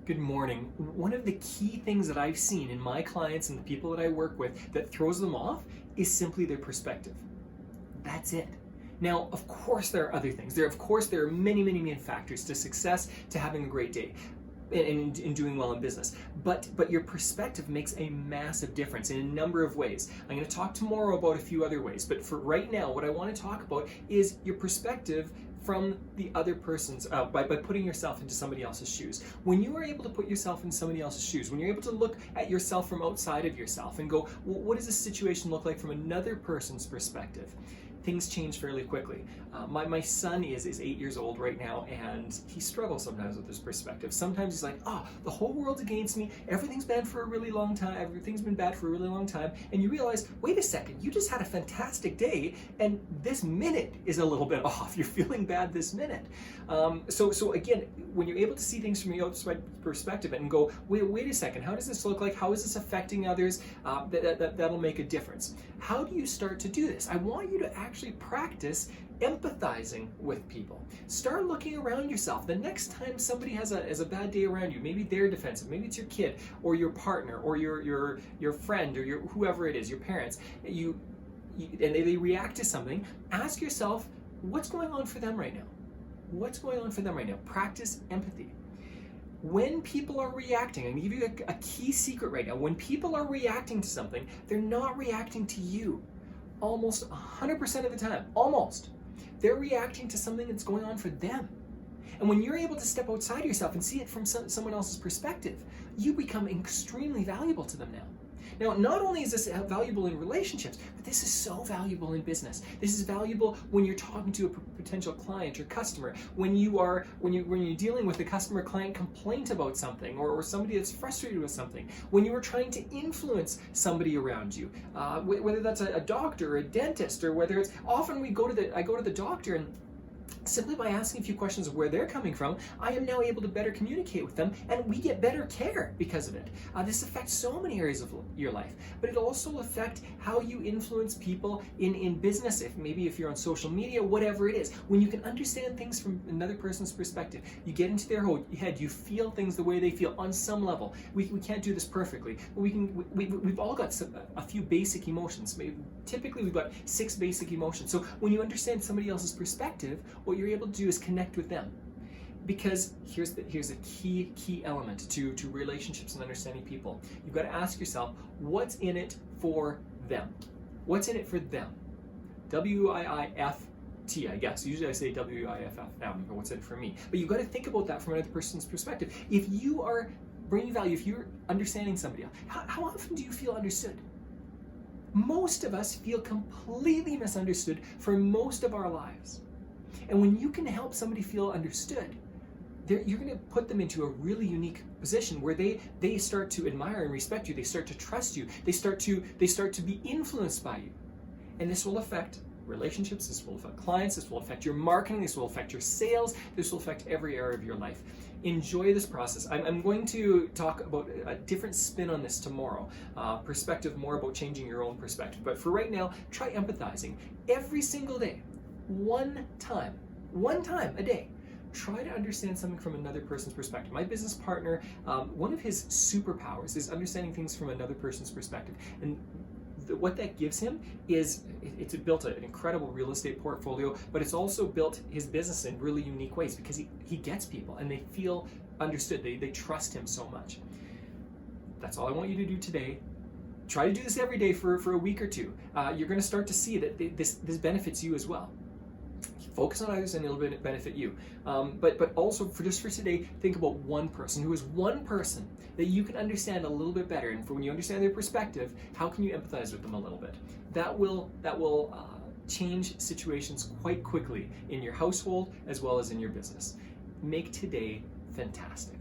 Good morning. One of the key things that I've seen in my clients and the people that I work with that throws them off is simply their perspective. That's it. Now, of course, there are other things. There are many factors to success, to having a great day, and in doing well in business. But your perspective makes a massive difference in a number of ways. I'm going to talk tomorrow about a few other ways, but for right now, what I want to talk about is your perspective from the other person's, by putting yourself into somebody else's shoes. When you are able to put yourself in somebody else's shoes, when you're able to look at yourself from outside of yourself and go, well, what does this situation look like from another person's perspective? Things change fairly quickly. My son is 8 years old right now, and he struggles sometimes with his perspective. Sometimes he's like, the whole world's against me, everything's bad for a really long time, everything's been bad for a really long time, and you realize, wait a second, you just had a fantastic day, and this minute is a little bit off. You're feeling bad this minute. So again, when you're able to see things from your outside perspective and go, wait a second, how does this look like? How is this affecting others? That'll make a difference. How do you start to do this? I want you to actually practice empathizing with people. Start looking around yourself. The next time somebody has a bad day around you, maybe they're defensive, maybe it's your kid or your partner or your friend or whoever it is, your parents, and they react to something, ask yourself, what's going on for them right now? What's going on for them right now? Practice empathy. When people are reacting, I'm going to give you a key secret right now. When people are reacting to something, they're not reacting to you. Almost 100% of the time, almost. They're reacting to something that's going on for them. And when you're able to step outside yourself and see it from someone else's perspective, you become extremely valuable to them now. Now, not only is this valuable in relationships, but this is so valuable in business. This is valuable when you're talking to a potential client or customer, when you're dealing with a customer-client complaint about something, or somebody that's frustrated with something, when you are trying to influence somebody around you, whether that's a doctor or a dentist, or whether it's often I go to the doctor, and simply by asking a few questions of where they're coming from, I am now able to better communicate with them, and we get better care because of it. This affects so many areas of your life, but it'll also affect how you influence people in business, if you're on social media, whatever it is. When you can understand things from another person's perspective, you get into their head, you feel things the way they feel on some level. We can't do this perfectly, but we've all got a few basic emotions. Typically, we've got 6 basic emotions. So when you understand somebody else's perspective, what you're able to do is connect with them. Because here's a key element to relationships and understanding people. You've got to ask yourself, what's in it for them? What's in it for them? WIIFT, I guess. Usually I say WIFFM, or what's in it for me. But you've got to think about that from another person's perspective. If you are bringing value, if you're understanding somebody else, how often do you feel understood? Most of us feel completely misunderstood for most of our lives. And when you can help somebody feel understood, you're going to put them into a really unique position where they start to admire and respect you. They start to trust you. They start to be influenced by you. And this will affect relationships. This will affect clients. This will affect your marketing. This will affect your sales. This will affect every area of your life. Enjoy this process. I'm going to talk about a different spin on this tomorrow. Perspective, more about changing your own perspective. But for right now, try empathizing every single day. One time a day, try to understand something from another person's perspective. My business partner, one of his superpowers is understanding things from another person's perspective. And what that gives him is it's built an incredible real estate portfolio, but it's also built his business in really unique ways because he gets people and they feel understood. They trust him so much. That's all I want you to do today. Try to do this every day for a week or two. You're going to start to see that this benefits you as well. Focus on others and it'll benefit you. But also for today, think about one person who is one person that you can understand a little bit better. And when you understand their perspective, how can you empathize with them a little bit? That will change situations quite quickly in your household as well as in your business. Make today fantastic.